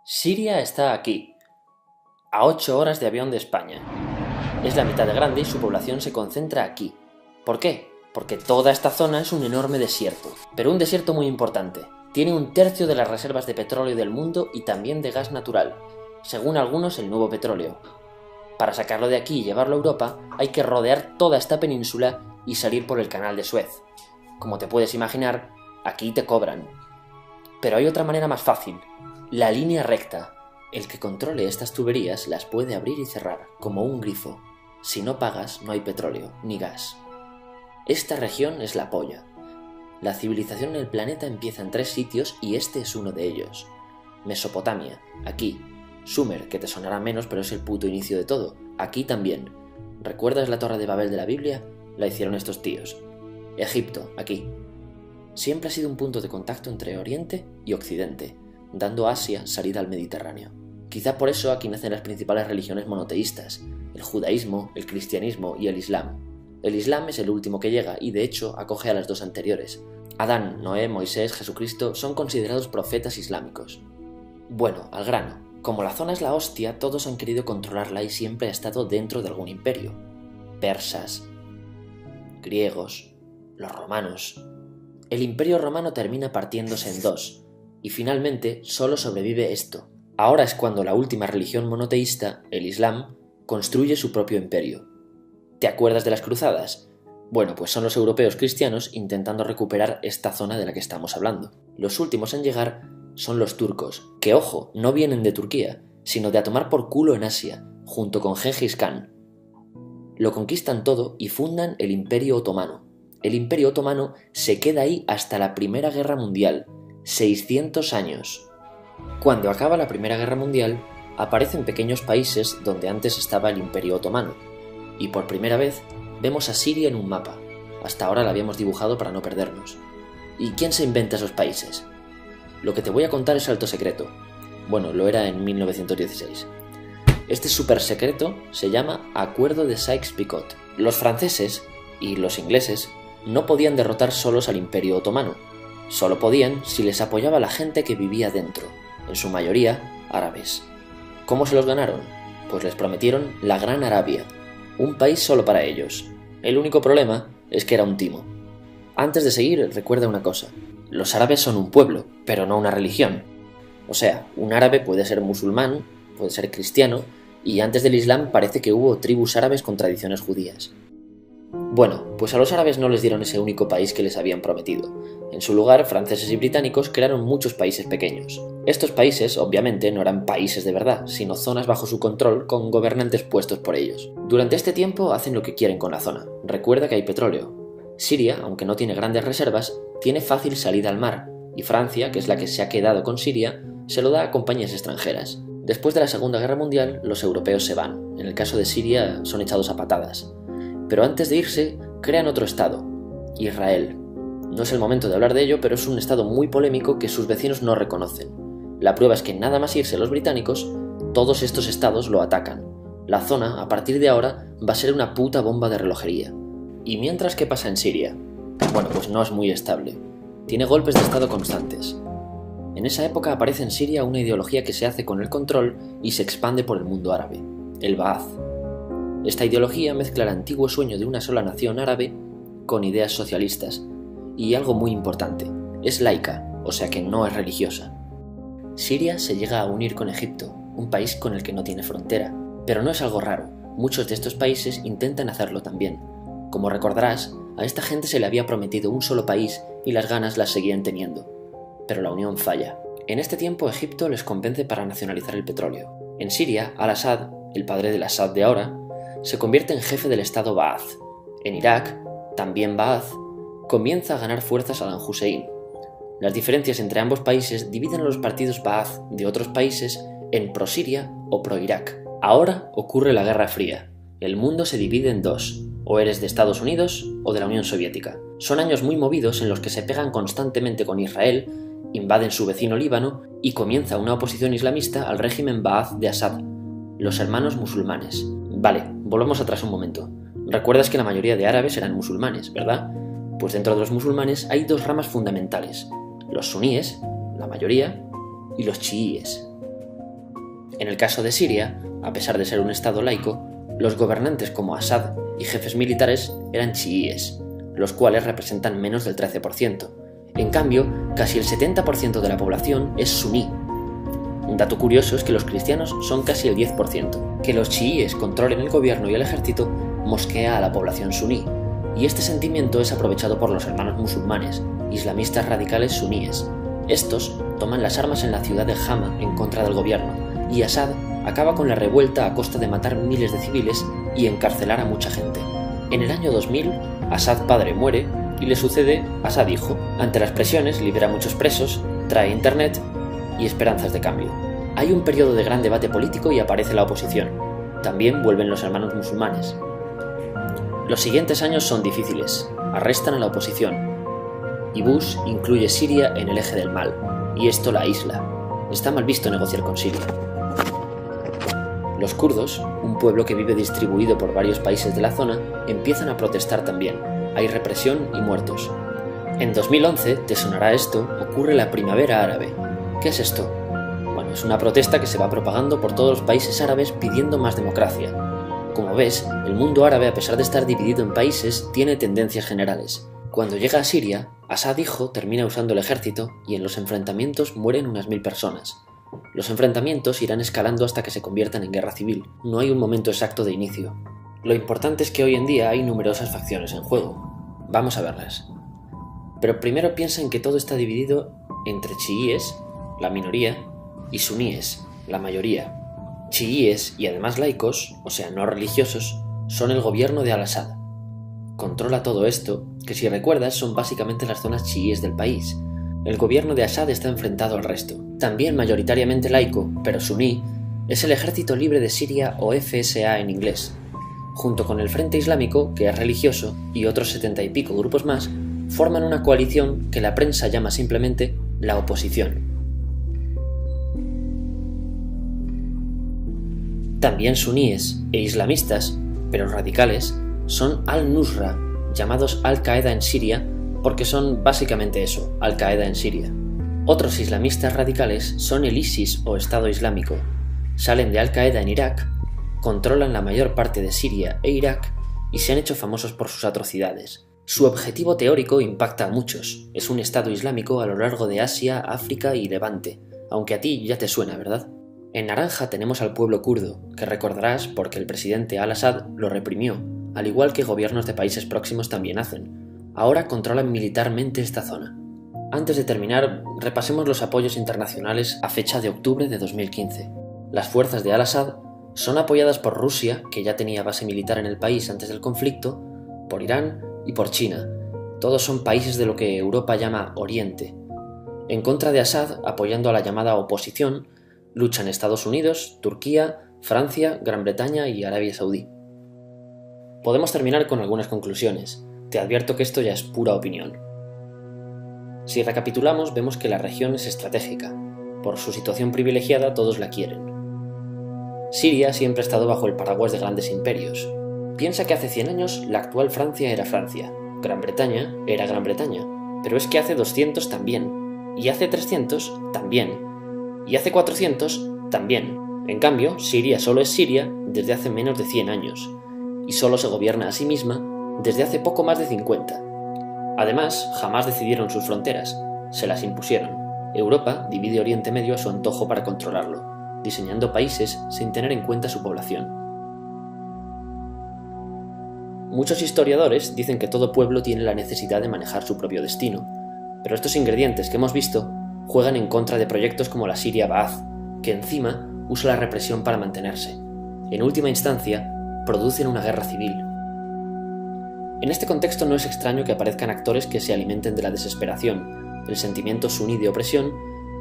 Siria está aquí, a 8 horas de avión de España. Es la mitad de grande y su población se concentra aquí. ¿Por qué? Porque toda esta zona es un enorme desierto, pero un desierto muy importante. Tiene 1/3 de las reservas de petróleo del mundo y también de gas natural, según algunos el nuevo petróleo. Para sacarlo de aquí y llevarlo a Europa, hay que rodear toda esta península y salir por el canal de Suez. Como te puedes imaginar, aquí te cobran. Pero hay otra manera más fácil, la línea recta. El que controle estas tuberías las puede abrir y cerrar, como un grifo. Si no pagas, no hay petróleo, ni gas. Esta región es la polla. La civilización en el planeta empieza en 3 sitios y este es uno de ellos. Mesopotamia, aquí. Sumer, que te sonará menos, pero es el puto inicio de todo. Aquí también. ¿Recuerdas la Torre de Babel de la Biblia? La hicieron estos tíos. Egipto, aquí. Siempre ha sido un punto de contacto entre Oriente y Occidente, dando a Asia salida al Mediterráneo. Quizá por eso aquí nacen las principales religiones monoteístas, el judaísmo, el cristianismo y el islam. El islam es el último que llega y de hecho acoge a las 2 anteriores. Adán, Noé, Moisés, Jesucristo son considerados profetas islámicos. Bueno, al grano. Como la zona es la hostia, todos han querido controlarla y siempre ha estado dentro de algún imperio. Persas, griegos, los romanos. El imperio romano termina partiéndose en 2, y finalmente solo sobrevive esto. Ahora es cuando la última religión monoteísta, el Islam, construye su propio imperio. ¿Te acuerdas de las cruzadas? Bueno, pues son los europeos cristianos intentando recuperar esta zona de la que estamos hablando. Los últimos en llegar son los turcos, que ojo, no vienen de Turquía, sino de a tomar por culo en Asia, junto con Gengis Khan. Lo conquistan todo y fundan el Imperio Otomano. El Imperio Otomano se queda ahí hasta la Primera Guerra Mundial, 600 años. Cuando acaba la Primera Guerra Mundial, aparecen pequeños países donde antes estaba el Imperio Otomano, y por primera vez vemos a Siria en un mapa. Hasta ahora la habíamos dibujado para no perdernos. ¿Y quién se inventa esos países? Lo que te voy a contar es alto secreto. Bueno, lo era en 1916. Este súper secreto se llama Acuerdo de Sykes-Picot. Los franceses y los ingleses no podían derrotar solos al Imperio Otomano. Solo podían si les apoyaba la gente que vivía dentro, en su mayoría árabes. ¿Cómo se los ganaron? Pues les prometieron la Gran Arabia, un país solo para ellos. El único problema es que era un timo. Antes de seguir, recuerda una cosa. Los árabes son un pueblo, pero no una religión. O sea, un árabe puede ser musulmán, puede ser cristiano, y antes del Islam parece que hubo tribus árabes con tradiciones judías. Bueno, pues a los árabes no les dieron ese único país que les habían prometido. En su lugar, franceses y británicos crearon muchos países pequeños. Estos países, obviamente, no eran países de verdad, sino zonas bajo su control con gobernantes puestos por ellos. Durante este tiempo hacen lo que quieren con la zona. Recuerda que hay petróleo. Siria, aunque no tiene grandes reservas, tiene fácil salida al mar, y Francia, que es la que se ha quedado con Siria, se lo da a compañías extranjeras. Después de la Segunda Guerra Mundial, los europeos se van. En el caso de Siria, son echados a patadas. Pero antes de irse, crean otro estado, Israel. No es el momento de hablar de ello, pero es un estado muy polémico que sus vecinos no reconocen. La prueba es que nada más irse los británicos, todos estos estados lo atacan. La zona, a partir de ahora, va a ser una puta bomba de relojería. ¿Y mientras qué pasa en Siria? Bueno, pues no es muy estable. Tiene golpes de estado constantes. En esa época aparece en Siria una ideología que se hace con el control y se expande por el mundo árabe, el Ba'ath. Esta ideología mezcla el antiguo sueño de una sola nación árabe con ideas socialistas. Y algo muy importante, es laica, o sea que no es religiosa. Siria se llega a unir con Egipto, un país con el que no tiene frontera. Pero no es algo raro, muchos de estos países intentan hacerlo también. Como recordarás, a esta gente se le había prometido un solo país y las ganas las seguían teniendo. Pero la unión falla. En este tiempo Egipto les convence para nacionalizar el petróleo. En Siria, Al-Assad, el padre del Assad de ahora, se convierte en jefe del estado Ba'ath. En Irak, también Ba'ath, comienza a ganar fuerza Saddam Hussein. Las diferencias entre ambos países dividen a los partidos Ba'ath de otros países en pro-Siria o pro-Irak. Ahora ocurre la Guerra Fría. El mundo se divide en 2, o eres de Estados Unidos o de la Unión Soviética. Son años muy movidos en los que se pegan constantemente con Israel, invaden su vecino Líbano y comienza una oposición islamista al régimen Ba'ath de Assad, los hermanos musulmanes. Vale, volvamos atrás un momento. Recuerdas que la mayoría de árabes eran musulmanes, ¿verdad? Pues dentro de los musulmanes hay 2 ramas fundamentales, los suníes, la mayoría, y los chiíes. En el caso de Siria, a pesar de ser un estado laico, los gobernantes como Assad y jefes militares eran chiíes, los cuales representan menos del 13%. En cambio, casi el 70% de la población es suní. Un dato curioso es que los cristianos son casi el 10%. Que los chiíes controlen el gobierno y el ejército mosquea a la población suní, y este sentimiento es aprovechado por los hermanos musulmanes, islamistas radicales suníes. Estos toman las armas en la ciudad de Hama en contra del gobierno, y Assad acaba con la revuelta a costa de matar miles de civiles y encarcelar a mucha gente. En el año 2000, Assad padre muere y le sucede Assad hijo. Ante las presiones libera a muchos presos, trae internet y esperanzas de cambio. Hay un periodo de gran debate político y aparece la oposición. También vuelven los hermanos musulmanes. Los siguientes años son difíciles, arrestan a la oposición, y Bush incluye Siria en el eje del mal, y esto la aísla. Está mal visto negociar con Siria. Los kurdos, un pueblo que vive distribuido por varios países de la zona, empiezan a protestar también. Hay represión y muertos. En 2011, te sonará esto, ocurre la Primavera Árabe. ¿Qué es esto? Bueno, es una protesta que se va propagando por todos los países árabes pidiendo más democracia. Como ves, el mundo árabe, a pesar de estar dividido en países, tiene tendencias generales. Cuando llega a Siria, Assad hijo termina usando el ejército y en los enfrentamientos mueren unas 1000 personas. Los enfrentamientos irán escalando hasta que se conviertan en guerra civil. No hay un momento exacto de inicio. Lo importante es que hoy en día hay numerosas facciones en juego. Vamos a verlas. Pero primero piensa en que todo está dividido entre chiíes, la minoría, y suníes, la mayoría. Chiíes y además laicos, o sea no religiosos, son el gobierno de Al-Assad. Controla todo esto, que si recuerdas son básicamente las zonas chiíes del país. El gobierno de Assad está enfrentado al resto. También mayoritariamente laico, pero suní, es el Ejército Libre de Siria o FSA en inglés. Junto con el Frente Islámico, que es religioso, y otros 70 y pico grupos más, forman una coalición que la prensa llama simplemente la oposición. También suníes e islamistas, pero radicales, son Al-Nusra, llamados Al-Qaeda en Siria, porque son básicamente eso, Al-Qaeda en Siria. Otros islamistas radicales son el ISIS o Estado Islámico. Salen de Al-Qaeda en Irak, controlan la mayor parte de Siria e Irak y se han hecho famosos por sus atrocidades. Su objetivo teórico impacta a muchos. Es un Estado Islámico a lo largo de Asia, África y Levante, aunque a ti ya te suena, ¿verdad? En naranja tenemos al pueblo kurdo, que recordarás porque el presidente Al-Assad lo reprimió, al igual que gobiernos de países próximos también hacen. Ahora controlan militarmente esta zona. Antes de terminar, repasemos los apoyos internacionales a fecha de octubre de 2015. Las fuerzas de Al-Assad son apoyadas por Rusia, que ya tenía base militar en el país antes del conflicto, por Irán y por China. Todos son países de lo que Europa llama Oriente. En contra de Assad, apoyando a la llamada oposición, luchan Estados Unidos, Turquía, Francia, Gran Bretaña y Arabia Saudí. Podemos terminar con algunas conclusiones. Te advierto que esto ya es pura opinión. Si recapitulamos, vemos que la región es estratégica. Por su situación privilegiada, todos la quieren. Siria siempre ha estado bajo el paraguas de grandes imperios. Piensa que hace 100 años la actual Francia era Francia, Gran Bretaña era Gran Bretaña, pero es que hace 200 también, y hace 300 también, y hace 400 también. En cambio, Siria solo es Siria desde hace menos de 100 años, y solo se gobierna a sí misma desde hace poco más de 50. Además, jamás decidieron sus fronteras, se las impusieron. Europa divide Oriente Medio a su antojo para controlarlo, diseñando países sin tener en cuenta su población. Muchos historiadores dicen que todo pueblo tiene la necesidad de manejar su propio destino, pero estos ingredientes que hemos visto juegan en contra de proyectos como la Siria Ba'ath, que encima usa la represión para mantenerse. En última instancia, producen una guerra civil. En este contexto no es extraño que aparezcan actores que se alimenten de la desesperación, el sentimiento suní de opresión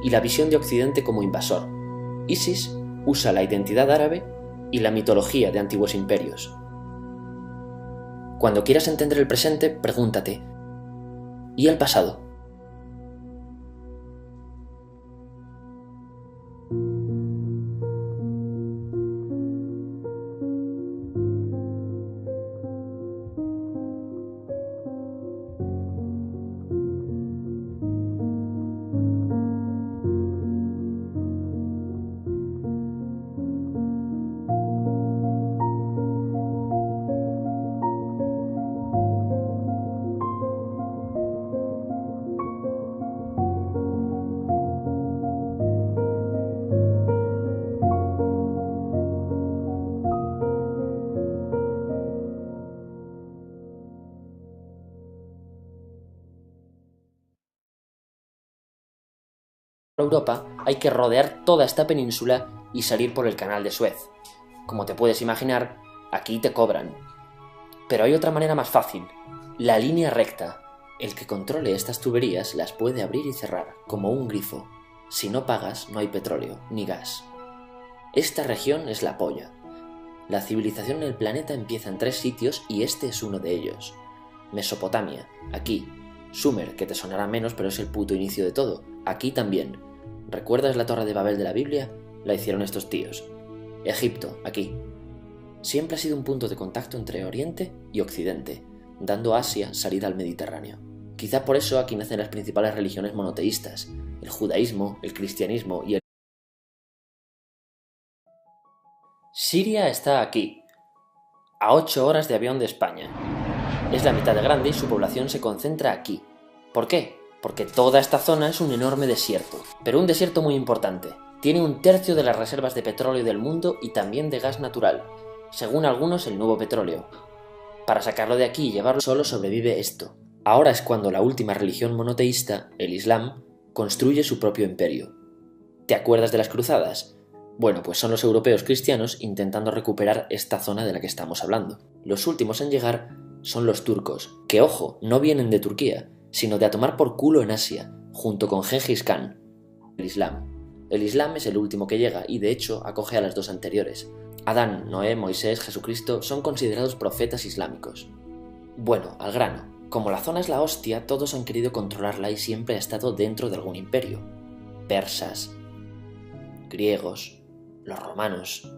y la visión de Occidente como invasor. ISIS usa la identidad árabe y la mitología de antiguos imperios. Cuando quieras entender el presente, pregúntate, ¿y el pasado? Europa hay que rodear toda esta península y salir por el canal de Suez. Como te puedes imaginar, aquí te cobran. Pero hay otra manera más fácil, la línea recta. El que controle estas tuberías las puede abrir y cerrar, como un grifo. Si no pagas, no hay petróleo, ni gas. Esta región es la polla. La civilización en el planeta empieza en 3 sitios y este es uno de ellos. Mesopotamia, aquí. Sumer, que te sonará menos, pero es el puto inicio de todo. Aquí también. ¿Recuerdas la Torre de Babel de la Biblia? La hicieron estos tíos. Egipto, aquí. Siempre ha sido un punto de contacto entre Oriente y Occidente, dando a Asia salida al Mediterráneo. Quizá por eso aquí nacen las principales religiones monoteístas, el judaísmo, el cristianismo y el... Siria está aquí, a 8 horas de avión de España. Es la mitad de grande y su población se concentra aquí. ¿Por qué? Porque toda esta zona es un enorme desierto, pero un desierto muy importante. Tiene 1/3 de las reservas de petróleo del mundo y también de gas natural, según algunos el nuevo petróleo. Para sacarlo de aquí y llevarlo solo sobrevive esto. Ahora es cuando la última religión monoteísta, el Islam, construye su propio imperio. ¿Te acuerdas de las cruzadas? Bueno, pues son los europeos cristianos intentando recuperar esta zona de la que estamos hablando. Los últimos en llegar son los turcos, que ojo, no vienen de Turquía, sino de a tomar por culo en Asia, junto con Gengis Khan. El Islam. El Islam es el último que llega y de hecho acoge a las 2 anteriores. Adán, Noé, Moisés, Jesucristo son considerados profetas islámicos. Bueno, al grano. Como la zona es la hostia, todos han querido controlarla y siempre ha estado dentro de algún imperio. Persas, griegos, los romanos.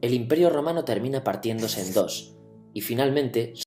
El imperio romano termina partiéndose en 2, y finalmente